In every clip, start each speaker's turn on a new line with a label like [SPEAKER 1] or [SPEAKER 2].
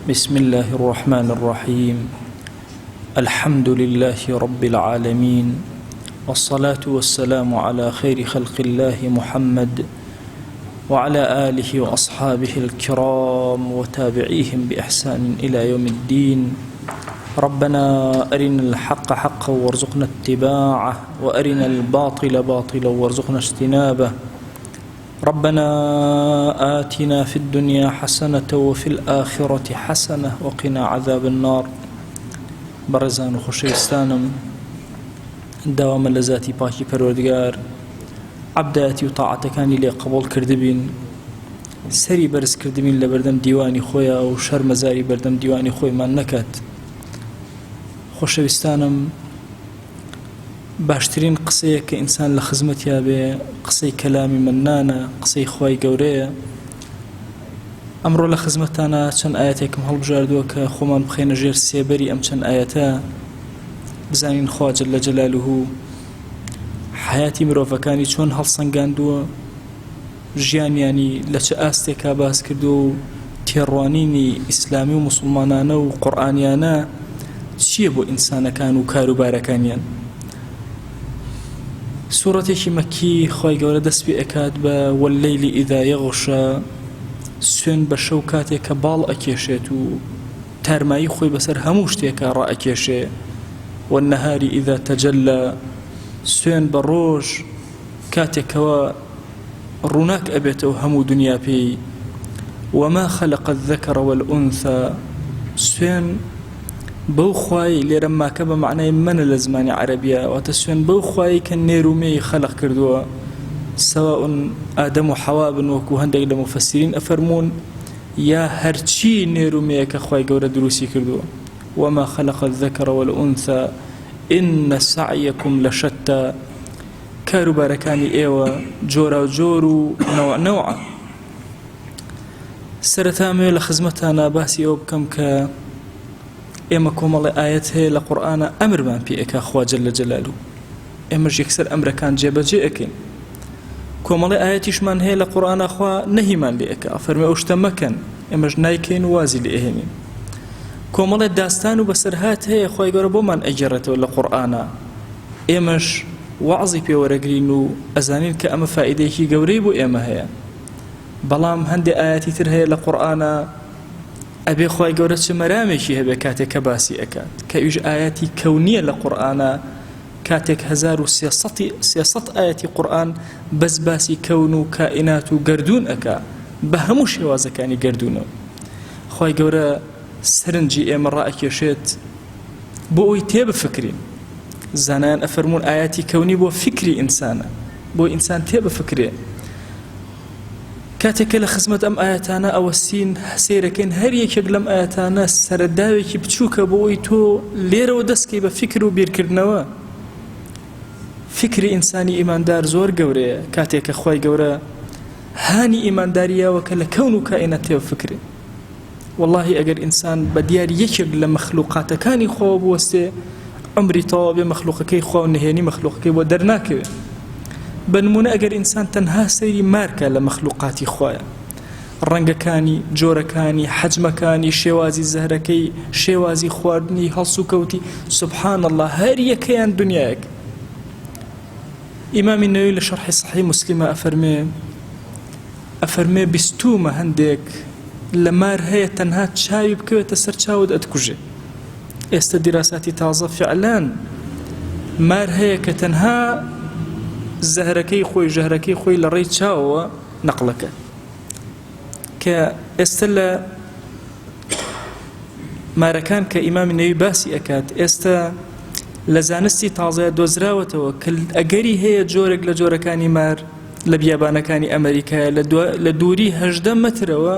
[SPEAKER 1] بسم الله الرحمن الرحيم. الحمد لله رب العالمين، والصلاة والسلام على خير خلق الله محمد وعلى آله وأصحابه الكرام وتابعيهم بإحسان إلى يوم الدين. ربنا أرنا الحق حقا وارزقنا اتباعه، وأرنا الباطل باطلا وارزقنا اجتنابه. ربنا آتنا في الدنيا حسنة وفي الآخرة حسنة وقنا عذاب النار. برزان وخشيستانم داوام لذاتي باكي پروردگار عبداتي وطاعتكاني لي قبول كردبين، سري برز كردبين لبردم ديواني خويا وشر مزاري بردم ديواني خوي ما نكات. خۆشەویستانم، باشترین قسەیە کە ئینسان لە خزمەتیا بێ قسەی کەلامی منانە، قسەی خوای گەورەیە. ئەمڕۆ لە خزمەتانە چەند ئاەتێکم هەڵبژاردووە کە خۆمان بخەینە ژێر سێبەری ئەم چەند ئاەتە، بزانین خوا جەل جەلالوهو حیاتی مرۆڤەکانی چۆن هەڵسەنگاندووە، ژیانیانی لە چه ئاستێکا باس کردووە و تێڕوانینی ئیسلامی و موسڵمانانە و قورئانیانە چییە بۆ ئینسانەکان و کاروبارەکانیان. سوورەتێکی مەکی خوای گەورە دەست پێ ئەکات بە وەللەیلی ئیذا یەغشا، سوێن بە شەو کاتێک کە باڵ ئەکێشێت و تارمایی خۆی بەسەر هەموو شتێکە ڕائەکێشێ. وەنەهاری ئیذا تەجەللا، سوێن بە ڕۆژ کاتێکەوە ڕووناک ئەبێتەوە هەموو دنیا پێی. وما خلق الذكر والأنثى، سوێن بەو خوای لێرە ماکە بە معنای منە لە زمانی عەرەبیە، واتە سوێن بەو خوای کە نێرومێی خەلق کردووە، سەواء ئادەم و حەوا بن وەکو هەندێک لە مفەسرین ئەفەرمون، یا هەرچی نێرومەیە کە خوای گەورە دروستی کردووە. وما خلق الذكر والأنثى إن سعيكم لشتى، کاروبارەکانی ئێوە جۆرا و جۆر و نەوع نەوعە. سەرەتامێ لە خزمەتانە باسی ئەوە بکەم کە ئێمە کۆمەڵی ئاەت هەیە لە قورئانە ئەمرمان پێ ئەکا خوا جەل جەلالوهو، ئێمەش یەکسەر ئەمرەکان جێبەجێ ئەکەین. کۆمەڵی ئاەتیشمان هەیە لە قورئانە خوا نەهیمان لێ ئەکا، فەرمێ ئەو شتە مەکەن، ئێمەش نایکەین و وازی لێ ئەهێنین. کۆمەڵی داستان و بەسەرهات هەیە خوای گەورە بۆمان ئەگێڕێتەوە لە قورئانە، ئێمەش وەعزی پێوەرەگرین و ئەزانین کە ئەمە فائیدەیەکی گەورەی بۆ ئێمە هەیە. بەڵام هەندێک ئاەتی تر هەیە لە قورئانە ئەبێ خوای گەورە چ مەرامێکی هەبێ کاتێک کە باسی ئەکات، کە ئیش ئاەتی کەونیە لە قورئانە، کاتێک 1300 ئاەتی قورئان بەس باسی کەون و کائینات و گەردوون ئەکا بە هەموو شێوازەکانی گەردوونەوە. خوای گەورە سەرنجی ئێمە ڕائەکێشێت بۆ ئەوی تێبفکرین. زانایان ئەفەرمون ئاەتی کەونی بۆ فکری ئینسانە، بۆ ئینسان تێبفکرێ. کاتێکە لە خزمەت ئەم ئاەتانە ئەوەستین سیرەکەین، هەر یەکێک لەم ئاەتانە سەرەداوێکی بچووکە بۆ ئەوی تۆ لێرەوە دەستکەی بە فکر و بیرکردنەوە. فکری ئینسانی ئیماندار زۆر گەورەیە، کاتێکە خوای گەورە هانی ئیمانداریەوە کە لە کەون و کائینات تێبفکرێ. واللهی ئەگەر ئینسان بە دیار یەکێک لە مەخلوقاتەکانی خۆوە بوەستێ، عمری تەواو بێ مەخلوقەکەی خوا و نهێنی مەخلوقەکەی بۆ دەرناکەوێت. بنمونە ئەگەر ئینسان تەنها سەیری مارکە لە مەخلوقاتی خوایە، ڕەنگەکانی، جۆرەکانی، حەجمەکانی، شێوازی زەهرەکەی، شێوازی خواردنی، هەڵس و کەوتی، سوبحان الله، هەر یەکەیان دنیایەک. ئیمامی نەووی لە شەرحی سەحیح موسلیمە ئەفەرمێ بیستومە هەندێک لە مار هەیە تەنها چاوی بکەوێتە سەر چاوت ئەتکوژێ. ئێستا دیراساتی تازە فعلان مار هەیە کە تەنها زەهرەکەی خۆی، ژەهرەکەی خۆی لە ڕێی چاوەوە نەقڵەکە، کە ئێستا لە مارەکان کە ئیمامی نەووی باسی ئەکات، ئێستا لە زانستی تازەیە دۆزراوەتەوە کە ئەگەری هەیە جۆرێک لە جۆرەکانی مار لە بیابانەکانی ئەمریکایە لە دووری 18 مەترەوە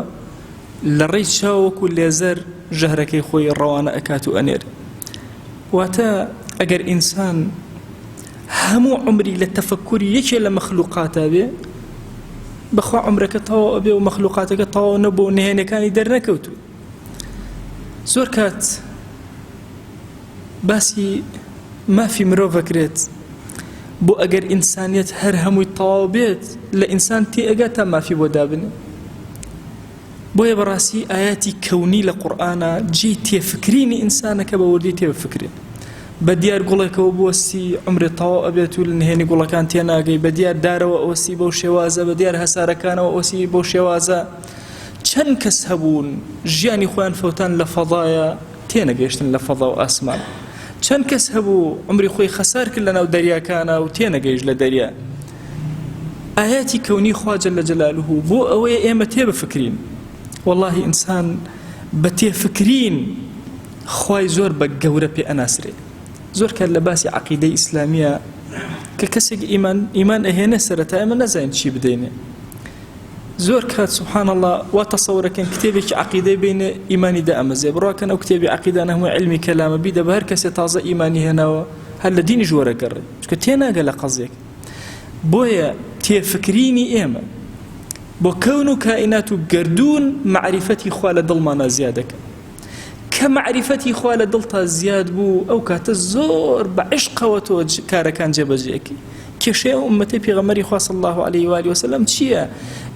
[SPEAKER 1] لە ڕێی چاوەکو لێزەر ژەهرەکەی خۆی ڕەوانە ئەکات و ئەنێر. واتە ئەگەر ئینسان هەموو عمری لە تەفەکوری یەکێ لە مەخلوقاتە بێ، بەخوا عمرەکە تەواو ئەبێ و مەخلوقاتەکە تەواو نەبوو و نهێنەکانی دەرنەکەوتوو. زۆر کات باسی مافی مرۆڤەکرێت بۆ ئەگەر ئینسانیەت هەر هەمووی تەواو بێت، لە ئینسان تێ ئەگات تا مافی بۆ دابنێ. بۆیە بەڕاستی ئاياتی کەونی لە قورئانە جێی تێفکرینی ئینسانەکە بە وردی تێبفکرێن. بە دیار گوڵێکەوە بوەستی عمری تەواو ئەبێت و لە نهێنی گوڵەکان تێناگەی، بە دیار دارەوە ئەوەسی بەو شێوازە، بە دیار هەسارەکانەوە ئەوەسی بەو شێوازە. چەند کەس هەبوون ژیانی خۆیان فەوتان لە فەضایە تێنەگەیشتن لە فەضا و ئاسمان، چەند کەس هەبوو عمری خۆی خەسار کرد لەناو دەریاکانە و تێنەگەیشت لە دەریا. ئاياتی کەونی خوا جەل جەلالوه بۆ ئەوەیە ئێمە تێبفکرین. والله ئینسان بە تێفکرین خوای زۆر بە گەورە پێ ئەناسرێ. زۆر کات لە باسی عەقیدەی ئیسلامیە کە کەسێک ئیمان ئەهێنێ سەرەتا ئێمە نەزانین چی بدەینێ. زۆر کات سبحان الله وا تەسەورەکەن کتێبێکی عەقیدەی بینێ ئیمانی دائەمەزێ، بڕواکەن ئەو کتێبی عەقیدە هەمووی علمی کەلامە بیدە بە هەر کەسێ تازە ئیمانی هێناوە هەر لە دینیش وەرەگەڕێ، چونکە تێناگە لە قەزێک. بۆیە تێفکرینی ئێمە بۆ کەون و کائینات و گەردوون معریفەتی خوا لە دڵمانە زیادەکە. کە معریفەتی خوا لە دڵتا زیاد بوو ئەو کاتە زۆر بە عشقەوە تۆ کارەکان جێبەجێکی. کێشەیە ئومەتەی پێغەمبەری خوا صلی الله علیه و آله وسلم چییە؟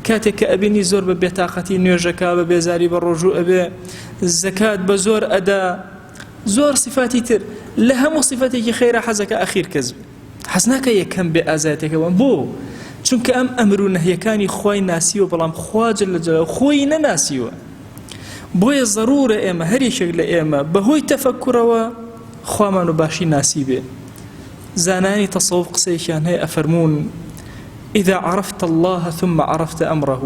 [SPEAKER 1] کاتێک کە ئەبینی زۆر بە بێتاقەتی نوێژەکە، بە بێزاری بە ڕۆژوو ئەبێ، زەکات بە زۆر ئەدا، زۆر صفاتی تر لە هەموو صفاتێکی خەیرە حەزەکە ئەخیر کەس حەز ناکە یەکەم بێ ئازایەتێکەوە. بۆ چونکە ئەم ئەمر و نەهیەکانی خوای ناسیوە، بەڵام خوا جەل جەلالوه خۆی نەناسیوە. بۆیە ضرورە ئێمە هەریەکێک لە ئێمە بەهۆی تەفەککورەوە خوامان و باشی ناسی بێ. زانانی تەسەوف قسەیەکیان هەیە ئەفەرمون إذا عرفت الله ثم عرفت أمره.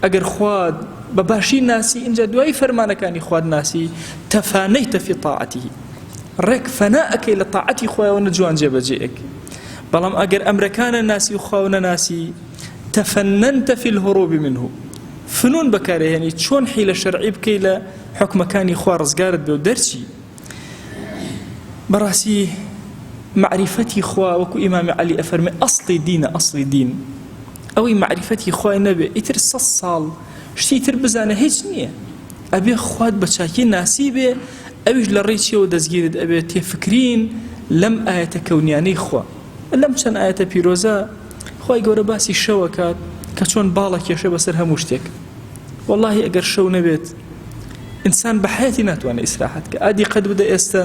[SPEAKER 1] ئەگەر خوا بە باشی ناسی اینجا دوای فەرمانەکانی خواد ناسی تەفانەیتە فی طاعته، ڕێک فەناءەکەی لە طاعەتی خوایەوە نەجوان جێبەجێیەک. بەڵام ئەگەر ئەمرەکانە ناسی و خوا نەناسی تەفەنەنتە فی الهروب منه، فنون بەکارهێنی چۆن حیلە شەرعی بکەی لە حکمەکانی خوا ڕزگارت بێ و دەرچی. بەڕاستی معرفەتی خوا وەکو ئیمامی عەلی ئەفەرمێ ئەسڵی دینە، ئەسڵی دین ئەوەی معرفەتی خوای نەبێ ئیتر 100 ساڵ شتی تر بزانە هیچ نییە. ئەبێ خوات بە چاکی ناسی بێ، ئەویش لە ڕێی چیەوە دەستگیرت ئەبێ تێفکرین لەم ئاەتە کەونیانەی خوا. لەم چەند ئاەتە پیرۆزە خوای گەورە باسی شەوە کات کە چۆن باڵە کێشە بەسەر هەموو شتێک. والله ئەگەر شەو نەبێت ئینسان بە حیاتی ناتوانێت ئیسراحەت کە. ئادی قەد بدە ئێستا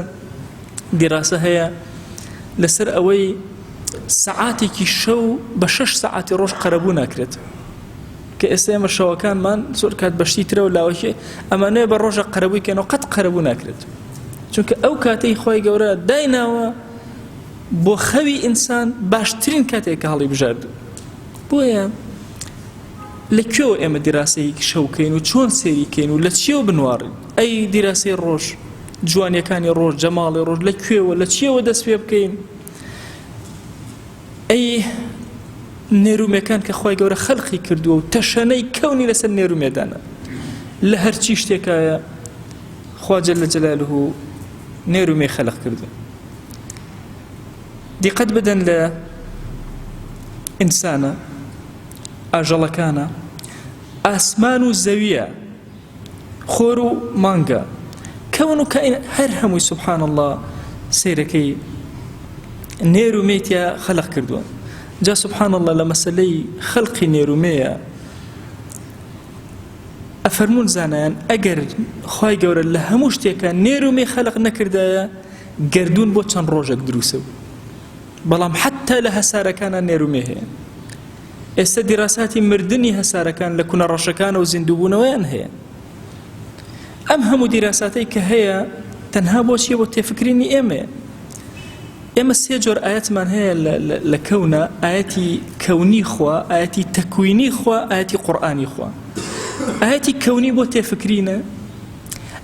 [SPEAKER 1] دیراسە هەیە لەسەر ئەوەی سەعاتێکی شەو بە 6 سەعاتی ڕۆژ قەرەبوو ناکرێت. کە ئێستا ئێمە شەوەکانمان زۆر کات بەشتی ترەوە لاوەکێ ئەمانەیە بە ڕۆژە قەرەبوویکەنەوە قەت قەرەبوو ناکرێت، چونکە ئەو کاتەی خۆی گەورە دایناوە بۆ خەوی ئینسان باشترین کاتێک کە هەڵی بژاردوو. بۆیە لەکوێوە ئێمە دیراسەیەکی شەوکەین و چۆن سێریکەین و لە چیەوە بنوارین؟ ئەی دیراسەی ڕۆژ، جوانیەکانی ڕۆژ، جەماڵی ڕۆژ لەکوێوە لە چیەوە دەست پێ بکەین؟ ئەی نێرومەکان کە خوای گەورە خەڵقی کردووە و تەشەنەی کەونی لەسەر نێرومێدانە، لە هەرچی شتێکایە خوا جەل جەلالوه نێرومێ خەلق کردووە. دیقەت بدەن لە ئینسانە، ئاژەڵەکانە، ئاسمان و زەویە، خۆر و مانگە، کەون و کائین هەر هەمووی سبحان الله سیرەکەی نێرومێتیا خەلق کردووە. جا سبحان الله لە مەسەلەی خەڵقی نێرومەیە ئەفەرمون زانایان ئەگەر خوای گەورە لە هەموو شتێکە نێرومێ خەلق نەکردایە گەردوون بۆ چەند ڕۆژێک دروسە بوو. بەڵام حتا لە هەسارەکانە نێرومێ هەیە. ئێستا دیراساتی مردنی هەسارەکان لە کونە ڕەشەکانە و زیندووبوونەوەیان هەیە. ئەم هەموو دیراساتەی کە هەیە تەنها بۆچیە بۆ تێفکرینی ئێمە. ئێمە 3 جۆر ئاەتمان هەیە لە کەونە: ئاەتی کەونی خوا، ئاەتی تەکوینی خوا، ئاەتی قورئانی خوا. ئاەتی کەونی بۆ تێفکرینە،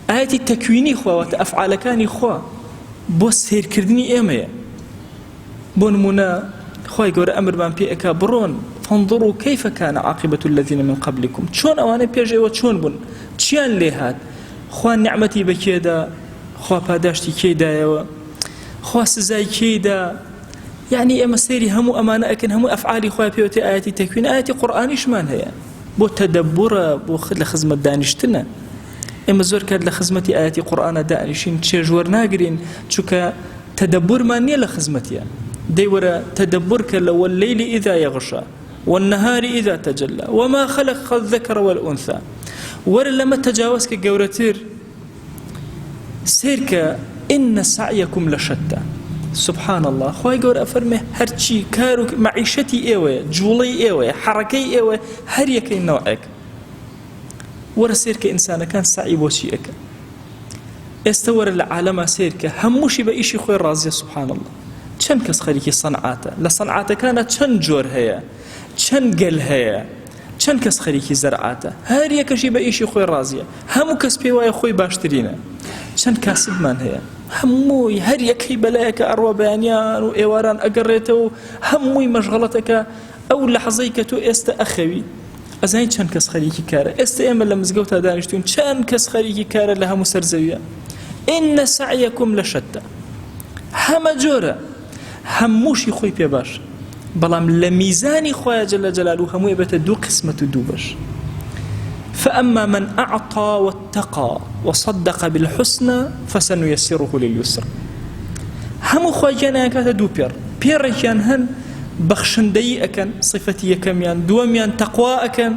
[SPEAKER 1] ئاەتی تەکوینی خوا واتە ئەفعالەکانی خوا بۆ سیرکردنی ئێمەیە. بۆ نمونە خوای گەورە ئەمرمان پێ ئەکا بڕۆن فانظروا كيف كان عاقبة الذين من قبلكم، چۆن ئەوانە پێشەوە چۆن بوون، چیان لێ هات، خوا نعمەتی بەکێدا، خوا پاداشتی کێدایەوە، خوا سزای کێدا. یعنی ئێمە سەیری هەموو ئەمانە ئەکەن، هەموو ئەفعالی خوای پێوتێ ئاەتی تەکوین، ئاەتی قورئانیشمان هەیە بۆ تەدەبورە، بۆ لە خزمەت دانیشتنە. ئێمە زۆر کات لە خزمەتی ئاەتی قورئانە دانیشین چێژوەر ناگرین، چونکە تەدەبورمان نییە لە خزمەتیە. دەیوەرە تەدەبور کە لە والليل إذا يغشى والنهار إذا تجلى وما خلق الذكر والأنثى وەرە لەمە تەجاوز کە گەورەتر سێرکە ئینە سعیەکم لەشەتە. سبحان الله، خوای گەورە ئەفەرمێ هەرچی کار و معیشەتی ئێوەیە، جوڵەی ئێوەیە، حەڕەکەی ئێوە، هەر یەکەی نەوعێک. وەرە سێرکە ئینسانەکان سعی بۆچی ئەکەن. ئێستا وەرە لە عالەما سێرکە هەمووشی بە ئیشی خۆی ڕازیە. سبحان الله، چەند کەس خەریکی سەنعاتە، لە سەنعاتەکانە چەند جۆر هەیە، چەند گەل هەیە، چەند کەس خەریکی زەرعاتە، هەر یەکەشی بە ئیشی خۆی ڕازیە، هەموو کەس پێی وایە خۆی باشترینە. چەند کاسبمان هەیە، هەمووی هەر یەکەی بەلایەکە ئەڕوا بەیانیان و ئێواران ئەگەڕێتەوە و هەمووی مەشغەڵەتەکە. ئەو لەحەزەی کە تۆ ئێستا ئەخەوی ئەزانی چەند کەس خەریکی کارە. ئێستا ئێمە لە مزگەوتا دانیشتوین، چەند کەس خەریکی کارە لە هەموو سەرزەویە. ئینە سعیەکم لەشەتە، هەمە جۆرە، هەمووشی خۆی پێ باش، بەڵام لە میزانی خۆیان جەل جەلالوه هەمووی بێتە دوو قسمەت و دوو بەش. فأما من أعطى واتقى وصدق بالحسنى فسنيسره لليسر. همو خواجانا كاتا دو بيريكيان هن بخشندي أكن صفتي يكميان دوميان تقوى أكن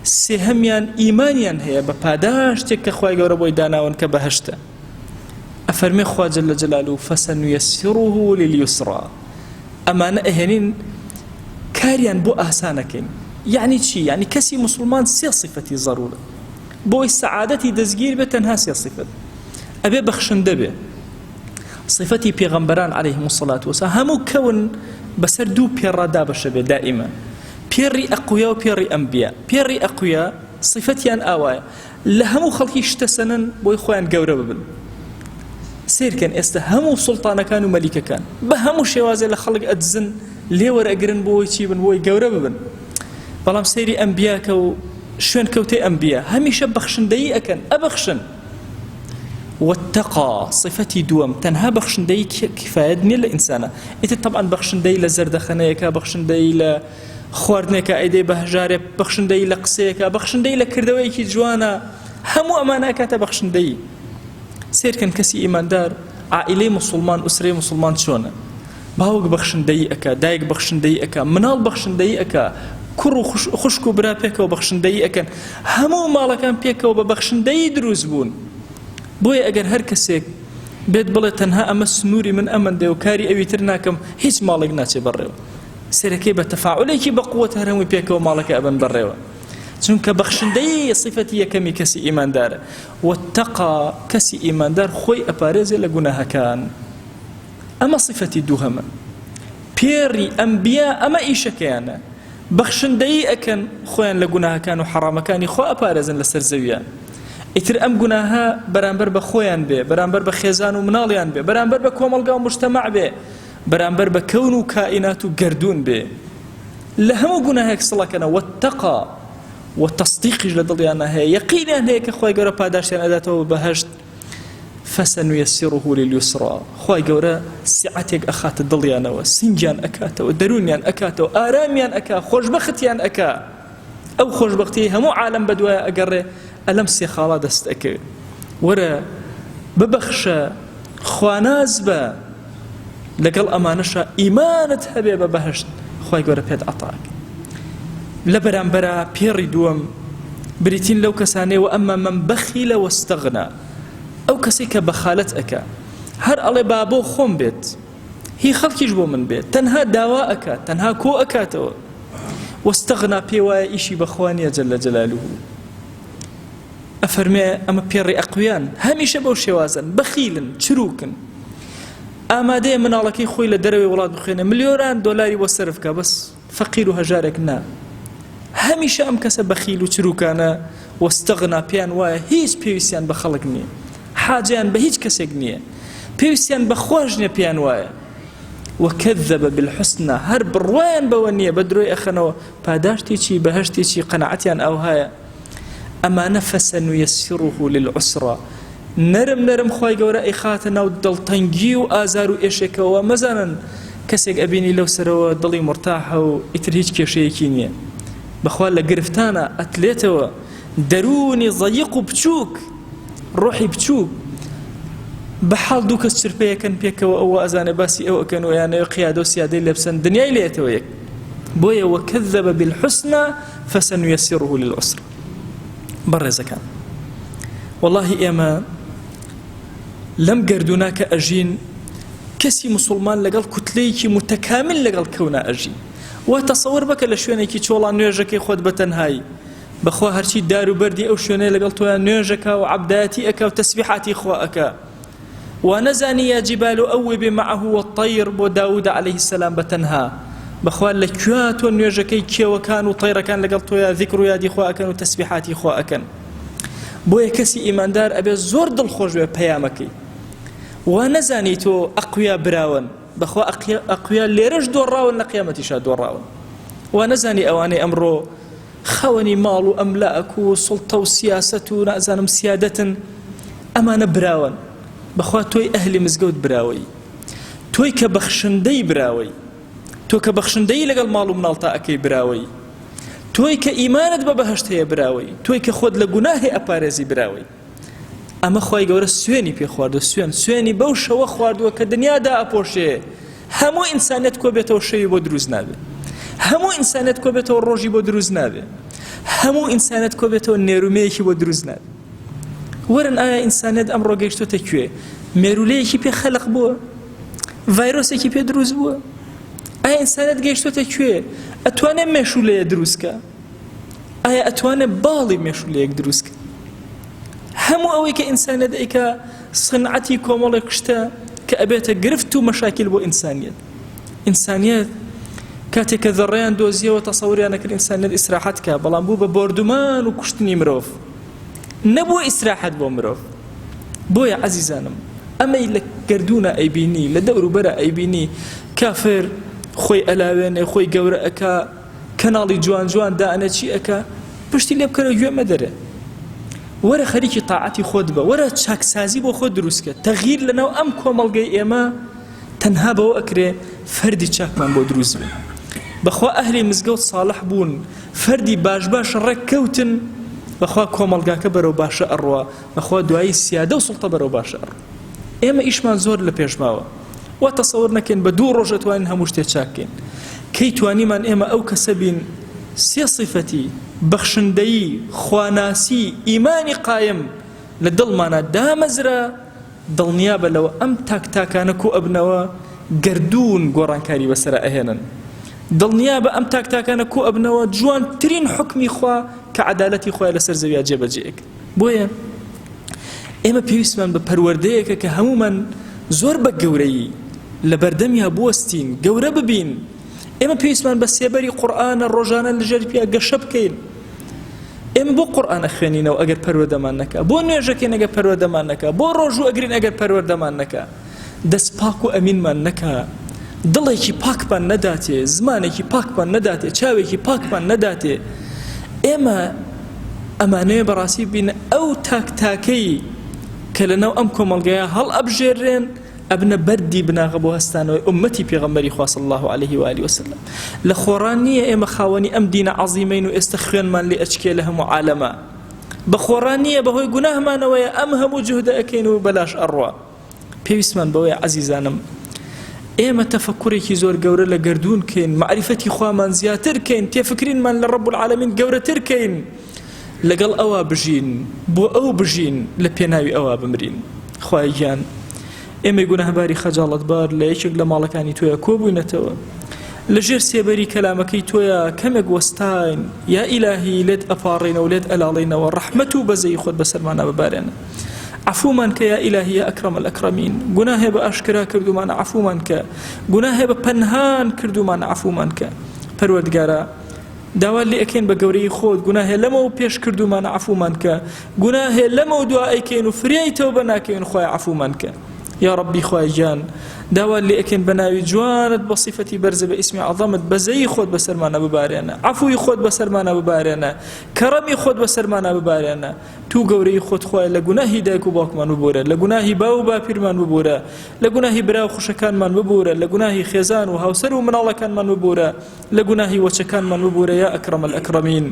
[SPEAKER 1] سهميان إيمانيان هي بپاداش تك خواجا ربوي داناون كبهشتا. أفرمي خواجا جل جلاله فسنيسره لليسرى. أما أهنين كاريان بو أحسانكين. يعني چی؟ يعني كسي مسلمان سي صفتي ضرورة بوي سعادتي دزگير بتنها سي صفت أبي بخشنده به صفتي پیغمبران عليهم الصلاة والسلام همو كون بسر دو بيرا دابش به دائما بيري أقوياء وبيري أنبياء. بيري أقوياء صفتيان آوايا لهمو خلقي اشتسنن بوي خوان قورة ببن سير كان همو سلطانة كانوا ملكة كان بهمو شوازي لخلق أدزن ليور أقرن بوي چيبن بوي قورة ببن. بەڵام سەیری ئەنبیاکە و شوێن کەوتەی ئەنبیا هەمیشە بەخشندەیی ئەکەن ئەبەخشن. واتقى صفتي دوم تنها بخشندەی کفایەت نییە لە ئینسانە. ئیتر طبعا بەخشندەی لە زەردەخەنەیەکە، بەخشندەی لە خواردنێکە، ئەیدەی بە هەژارێ، بەخشندەی لە قسەیەکە، بەخشندەی لە کردەوەیەکی جوانە، هەموو ئەمانە کاتە بەخشندەی. سێرکەن کەسی ئیماندار عائیلەی مسلمان ئوسرەی مسلمان چۆنە؟ باوک بەخشندەیی ئەکا، دایک بەخشندەیی ئەکا، مناڵ بەخشندەیی ئەکا، کوڕ و خوشک و برا پێکەوە بەخشندەیی ئەکەن، هەموو ماڵەکان پێکەوە بە بەخشندەیی دروست بوون. بۆیە ئەگەر هەر کەسێک بێت بڵێ تەنها ئەمە سنووری من ئەمەندێ و کاری ئەوی تر ناکەم، هیچ ماڵێک ناچێ بەڕێوە. سەرەکەی بە تەفاعولێکی بەقووەت هەر هەمووی پێکەوە ماڵەکە ئەبن بەڕێوە، چونکە بەخشندەیی صفەتی یەکەمی کەسی ئیماندارە. واتقى کەسی ئیماندار خۆی ئەپارێزێ لە گوناهەکان. ئەمە صفەتی دووهەمە. پێڕی ئەنبیا ئەمە ئیشەکەیانە، بەخشندەیی ئەکەن، خۆیان لە گوناهەکان و حەرامەکانی خۆ ئەپارێزن لەسەر زەویان. ئیتر ئەم گوناهە بەرامبەر بە خۆیان بێ، بەرامبەر بە خێزان و مناڵیان بێ، بەرامبەر بە کۆمەڵگا و مجتەمع بێ، بەرامبەر بە کەون و کائینات و گەردون بێ، لە هەموو گوناهێک سڵەکەنە. واتقى وتەصدیقیش لە دڵیانە هەیە، یەقینیان هەیە کە خۆی گەورە پاداشیان ئەداتەوە بەهەشت. فسنيسره لليسرى. خواي گەورە سعەتێک ئەخاتە دڵیانەوە، سنگیان ئەکاتەوە، دەرونیان ئەکاتەوە، ئارامیان ئەکا، خۆشبەختیان ئەکا. ئەو خۆشبەختی هەموو عالم بەدوایە ئەگەڕێ، ئەلەم سێ خاڵە دەست ئەکەوێت. وەرە ببەخشە، خواناز بە، لەگەڵ ئەمانەشە ئیمانت هەبێ بە بەهەشت، خواي گەورە پێت عەتاک. لە بەرامبەرە پێڕی دووەم بریتین لەو کەسانەی و ئەمە من بەخیلە وەستەغنا، ئەو کەسێک کە بەخالەت ئەکا، هەر ئەڵێ با بۆ خۆم بێت، هی خەڵکیش بۆ من بێت، تەنها داوا ئەکات، تەنها کۆ ئەکاتەوە. وەستەغنا پێ وایە ئیشی بەخوانیە جەل جەلالوه. ئەفەرمێ ئەمە پێڕی ئەقویان هەمیشە بەو شێوازن، بەخیلن، چروکن، ئامادەیە مناڵەکەی خۆی لە دەرەوەی وڵات بخوێنێ، ملیۆران دۆلاری بۆ سەرف کە، بەس فەقیر و هەژارێک نا. هەمیشە ئەم کەسە بەخیل و چروکانە وەستەغنا پێیان وایە هیچ پێویستیان بە خەڵک نییە، حاجیان بە هیچ کەسێک نییە، پێویستیان بە خۆش نییە پێیان وایە. وكذب بالحسنى هەر بڕوایان بەوە نییە، بە درۆی ئەخەنەوە پاداشتێکی بەهەشتێکی قەنەعەتیان ئەو هەیە. ئەمانە فسنيسره للعسرى. نەرم نەرم خی گەورە ئەیخاتە ناو دڵتەنگی و ئازار و ئێشێکەوە. مەزانن کەسێک ئەبینی لەو سەرەوە دڵی مرتاحە و ئیتر هیچ کێشەیەکی نییە، بەخوا لە گرفتانە ئەتلێتەوە، دەرونی ضەیق و بچووک، ڕۆحی بچووک، بەحاڵ دوو کەس چرپەیەکەن پێکەوە ئەوە ئەزانێ باسی ئەو ئەکەن و یانەوە قیادە و سیادەی لێ بسەن، دنیای لێتەوە یەک. بۆیە وەکەذەبە بالحوسنى فسنيسره للعسرى. بەڕێزەکان والله ئێمە لەم گەردوونا کە ئەژین کەسی مسلمان لەگەڵ کوتلەیەکی متەکامل لەگەڵ کەونا ئەژی وا تەسەوەر بکە لە شوێنێکی چۆڵان نوێژەکەی خۆت بەتەنهایی بەخوا هەرچی دار و بەردی ئەو شوێنەیە لەگەڵ تۆیان نوێژەکە و عەبدایەتی ئەکا و تەسبیحاتی خوا ئەکا ونزاني يا جبال أوبي معه والطير بو داود عليه السلام بتنها بخوال لكوات ونيوجكي كيو كانوا طير كان لقلتو يا ذكر يا دي خوا أكن وتسبيحاتي خوا أكن بو يكسي إيمان دار أبي زور دل خوش بيامكي ونزاني تو أقويا براون بخوا أقويا ليرج دور راون لقيامتي شا دور راون ونزاني أواني أمرو خوني مالو أملاك وسلطة وسياسة ونأزانم سيادة أمان براون بخوا توي أهلي مزقود براوي توي كبخشندي براوي تو كبخشندي لقل مالو منالطا أكي براوي توي كإيمانت ببهشتهي براوي توي كخود لقناهي أبارزي براوي أما خواهي قورة سويني بي خواردو سويني بوشا وخواردو كدنيا دا أبوشي همو إنسانيت كو بيتو شيء بو دروز نابي همو إنسانيت كو بيتو روجي بو دروز نابي همو إنسانيت كو بيتو نيروميكي بو دروز نابي ورن آیا إنسانيت أمرو گەیشتۆ تەکوێ مێرولەیەکی پێ خەلق بووە ڤایرۆسێکی پێ دروست بووە ئایا ئینسانیت گەیشتۆتە کوێ ئەتوانێت مێشولەیە دروستکە ئایا ئەتوانێت باڵی مێشولەیەک دروستکە هەموو ئەوەی کە ئینسانیت ئەیکە سنعەتی کۆمەڵێک شتە کە ئەبێتە گرفت و مەشاکل بۆ ئینسانیت کاتێک کە ذەڕەیان دۆزیەوە تەسەووریان نەکرد ئینسانیت ئیسراحەت کە بەڵام بوو بە بۆردومان و کوشتنی مرۆڤ نەبووە ئیسراحەت بۆ مرۆڤ بۆیە عەزیزانم ئەمەی لە گەردوونە ئەیبینی لە دەور و بەرە ئەیبینی کافر خۆی ئەلاوێنێ خۆی گەورە ئەکا کەناڵی جوان جوان دائەنە چی ئەکا پشتی لێ بکەرە گوێ مەدەرێ وەرە خەریکی تاعەتی خۆت بە وەرە چاکسازی بۆ خۆت دروستکە تەغییر لەناو ئەم کۆمەڵگەی ئێمە تەنها بەوە ئەکرێ فەردی چاکمان بۆ دروست بێ بەخوا ئەهلی مزگەوت ساڵح بوون فەردی باش ڕێککەوتن بەخوا کۆمەڵگاکە بەرەو باشە ئەڕوا بەخوا دوایی سیادە و سوڵتە بەرەو باشە ئەڕوا ئێمە ئیشمان زۆر لە پێشماوە وا تەسەوور نەکەین بە دوو ڕۆژە توانین هەموو شتێک چاکەین کەی توانیمان ئێمە ئەو کەسە بین سێ صیفەتی بەخشندەیی خواناسی ئیمانی قایم لە دڵمانە دامەزرا دڵنیابە لەوە ئەم تاکتاکانە کۆ ئەبنەوە گەردوون گۆڕانکاری بەسەرە ئەهێنن دڵنیابە ئەم تاکتاکانە کۆ ئەبنەوە جوانترین حکمی خوا کە عەدالەتی خۆی لەسەر زەویە جێبەجێک بۆیە ئێمە پێویستمان بە پەروەردەیەکە کە هەمومان زۆر بە گەورەیی لە بەردەمیا بوەستین گەورە ببین ئێمە پێویستمان بە سێبەری قورئانە ڕۆژانە لەژێر پیا گەشە بکەین ئێمە بۆ قورئانە خوێنینەوە ئەگەر پەروەردەمان نەکا بۆ نوێژەکەین ئەگەر پەروەردەمان نەکا بۆ ڕۆژوو ئەگرین ئەگەر پەروەردەمان نەکا دەست پاک و ئەمینمان نەکا دڵێکی پاکمان نەداتێ زمانێکی پاکمان نەداتێ چاوێکی پاکمان نەداتێ ئێمە ئەمانەیە بەڕاستی بین ئەو تاکتاکەی کە لەناو ئەم کۆمەڵگەیە هەڵ ئەبژێڕێن ئەبنە بەردی بناغە بۆ هەستانەوەی ئومەتی پێغەمبەری خوا صلی الله عليه و آله وسلم لە خۆڕان نییە ئێمە خاوەنی ئەم دینە عەزیمەین و ئێستا خوێنمان لێ ئەچکێ لە هەموو عالەمە بە خۆڕان نییە بەهۆی گوناهمانەوەیە ئەم هەموو جوهدە ئەکەین و بەلاش ئەڕوا پێویستمان بەوەیە عەزیزانم ئێمە تەفەکوڕێکی زۆر گەورە لە گەردوون کەین معریفەتی خوامان زیاتر کەین تێفکرینمان لە ڕەب العالەمین گەورەتر کەین لەگەڵ ئەوە بژین بۆ ئەو بژین لە پێناوی ئەوە بمرین خوای گیان ئێمە گوناهباری خەجاڵەتبار لە یەکێک لە ماڵەکانی تۆیە کۆبووینەتەوە لەژێر سێبەری کەلامەکەی تۆیە کەمێک وەستاین یا ئیلاهی لێت ئەپاڕێنەوە و لێت ئەلاڵێنەوە ڕەحمەت و بەزەی خۆت بەسەرمانە ببارێنە عفومان کە یا ئیلاهی یا ئەکرەم الئەکرەمین گوناهێ بە ئاشکرا کردومانە عفومان کە گوناهێ بە پەنهان کردومانە عفومان کە پەروەردگارە داوات لێ ئەکەین بە گەورەی خۆت گوناهێ لەمەوە پێش کردومانە عفومان کە گوناهێ لەمەوە دوا ئەیکەین و فریای تەوبە ناکەین خوای عفومان کە یا ربی خوای گیان داوات لێ ئەکەین بە ناوی جوانت بە صیفەتی بەرزە بە ئیسمی عەظەمت بەزەی خۆت بەسەرمانە ببارێنە عفوی خۆت بەسەرمانە ببارێنە کەڕەمی خۆت بەسەرمانە ببارێنە تو گەورەی خۆت خوای لە گوناهی دایک و باوکمان ببورە لە گوناهی باو و باپیرمان ببورە لە گوناهی برا و خوشەکانمان ببورە لە گوناهی خێزان و هاوسەر و مناڵەکانمان ببورە لە گوناهی وەچەکانمان ببورە یا ئەکرەم الئەکرەمین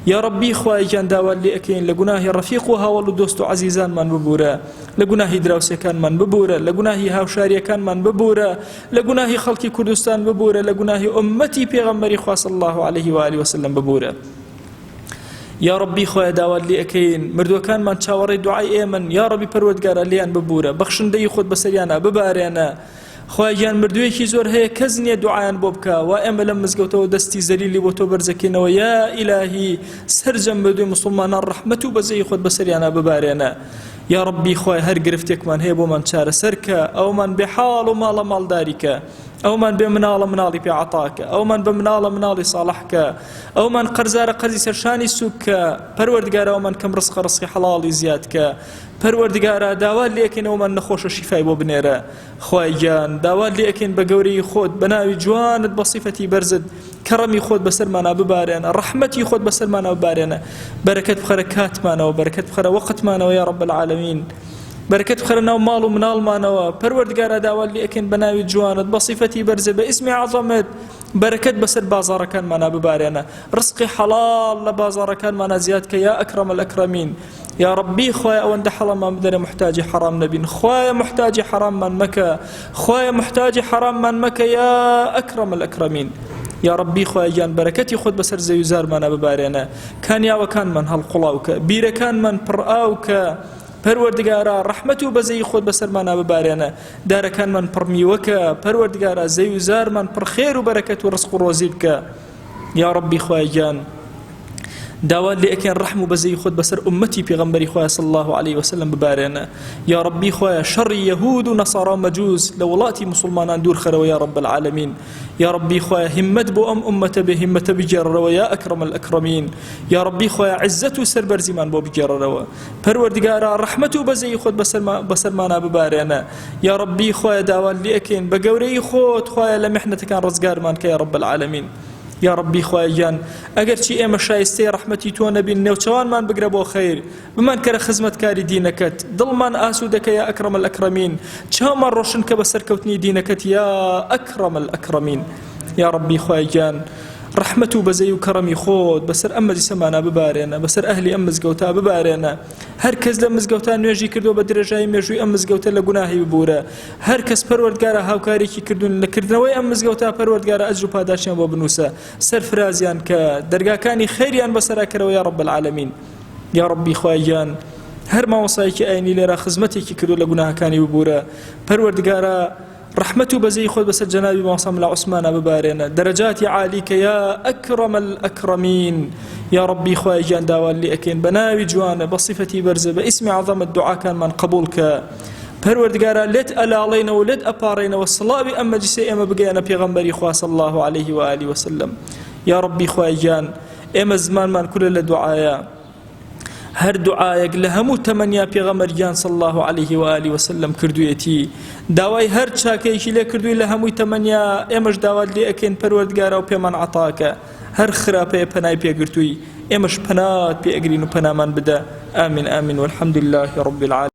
[SPEAKER 1] یا ربی خوای گیان داوات لێ ئەکەین لە گوناهی ڕەفیق و هاوڵ و دۆست و عەزیزانمان ببورە لە گوناهی دراوسەکانمان ببورە لە گوناهی هاوشاریەکانمان ببورە لە گوناهی خەڵکی کوردستان ببورە لە گوناهی ئومەتی پێغەمبەری خوا صلی الله عليه و آله وسلم ببورە یا ربی خۆی داوات لێ ئەەکەین مردووەکانمان چاوەڕێی دوعای ئێمن یا ربی پەروەردگارە لیان ببورە بەخشندەی خۆت بەسەریانە ببارێنە خۆی گیان مردوویەکی زۆر هەیە کەس نییە دوعایان بۆ بکە و ئێمە لەم مزگەوتەوە دەستی زەلیلی بۆ تۆ بەرزەکەینەوە یا ئیلاهی سەرجەم بەدوێ مسلمانان ڕەحمەت و بەزەی خۆت بەسەریانە ببارێنە یا ربی خۆی هەر گرفتێکمان هەیە بۆمان چارەسەرکە ئەومان بێحاڵ و ماڵە ماڵداریکە ئەومان بێ مناڵە مناڵی پێعەتاکە ئەومان بە مناڵە مناڵی ساڵحکە ئەومان قەرزارە قەرزی سەرشانی سووککە پەروەردگارە ئەومان کەم ڕزقی حەڵاڵی زیادکە پەروەردگارە داوات لێ ئەکەین ئەومان نەخۆشە شیفای بۆ بنێرە خۆی گیان داوات لێ ئەکەین بە گەورەی خۆت بە ناوی جوانت بە سیفەتی بەرزت کەڕەمی خۆت بەسەرمانە ببارێنە ڕەحمەتی خۆت بەسەرمانە ببارێنە بەرەکەت بخەرە کاتمانەوە بەرەکەت بخەرە وەقتمانەوە یا رب العالمین بەرەکەت بخەرە ناو ماڵ و مناڵمانەوە پەروەردگارە داوات لێ ئەکەین بە ناوی جوانت بە سیفەتی بەرزت بە ئیسمی عەزەمت بەرەکەت بەسەر بازاڕەکانمانە ببارێنە ڕزقی حەڵاڵ لە بازاڕەکانمانە زیادکە یا ئەکرەم الئەکرەمین یا ربی خۆی ئەوەندە حەڵەمان بدەنە محتاجی حرام نەبین خۆی محتاجی حراممان مەکە خۆی محتاجی حراممان مەکە یا ئەکرەم الئەکرەمین یا ربی خۆی گیان بەرەکەتی خۆت بەسەر زەوی زارمانە ببارێنە کانیاوەکانمان هەڵقوڵاوکە بیرەکانمان پڕئاوکە پەروەردگارە ڕەحمەت و بەزەی خۆت بەسەرمانە ببارێنە دارەکانمان پڕمیوەکە پەروەردگارە زەوی زارمان پڕ خێر و بەرەکەت و ڕزق و ڕۆزی بکە یا ربی خۆی گیان داوات لێ ئەکەین ڕەحم و بەزەی خۆت بەسەر ئومەتی پێغەمبەری خۆی صلی الله علیه وسلم ببارێنە یا ربی خۆی شەڕی یەهود و نەسارا و مەجوس لە وڵاتی مسلمانان دوور خەرەوە یا رب العالمین یا ربی خۆی هیممەت بۆ ئەم ئومەتە بێ هیممەتە بگێڕەوە یا ئەکرەم الئەکرەمین یا ربی خۆی عیزەت و سەربەرزیمان بۆ بگێڕەوە پەروەردگارە ڕەحمەت و بەزەی خۆت بەسەرمانە ببارێنە یا ربی خۆی داوات لێ ئەکەین بە گەورەی خۆت خۆی لە میحنەتەکان ڕزگارمان کە یا رب العالمین یا ربی خۆی گیان ئەگەر چی ئێمە شایستەی ڕەحمەتی تۆ نەبین نێوچەوانمان بگرە بۆ خەیر بمان کەرە خزمەتکاری دینەکەت دڵمان ئاسوودەکە یا ئەکرەم الئەکرەمین چاومان ڕۆشن کە بە سەرکەوتنی دینەکەت یا ئەکرەم الئەکرەمین یا ربی خۆی گیان ڕەحمەت و بەزەی و کەڕەمی خۆت بەسەر ئەم مەجلیسەمانە ببارێنە بەسەر ئەهلی ئەم مزگەوتە ببارێنە هەر کەس لە مزگەوتە نوێژی کردو بە درێژایی مێژووی ئەم مزگەوتە لە گوناهی ببورە هەر کەس پەروەردگارە هاوکاریکی کردوون لە کردنەوەی ئەم مزگەوتە پەروەردگارە ئەجر و پاداشیان بۆ بنووسە سەرفرازیان کە دەرگاکانی خەیریان بەسەراکەرەوە یا رب العالمین یا ربی خۆی گیان هەر ماوەسایەکی ئاینی لێرە خزمەتێکی کردو لە گوناهەکانی ببورە پەروەردگارە رحمة بزي خذ بس الجنابي مصام العثمان ببارنا درجات عاليك يا أكرم الأكرمين يا ربي خواي جان داوال لي أكين بناوي جوانا بصفتي برزة باسم عظم الدعاء كان من قبولك پروردگارا لت علينا ولت أبارينا والصلاة بأما جسي أما بقينا بيغمبري خوا صلى الله عليه وآله وسلم يا ربي خواي جان أما زمان من كل الدعاء هر دعایك لهمو تمنیا پیغمبریان صلی الله علیه و آله و سلم کردویتی داوای هر چاکیکی له کردوی لهمو تمنیا امش داوات لی اكن پروردگارا و پیمان عطاکه هر خرابه پنای پیگرتوی امش پنات پیگرین و پنامان بده آمین آمین والحمد لله رب العالمين.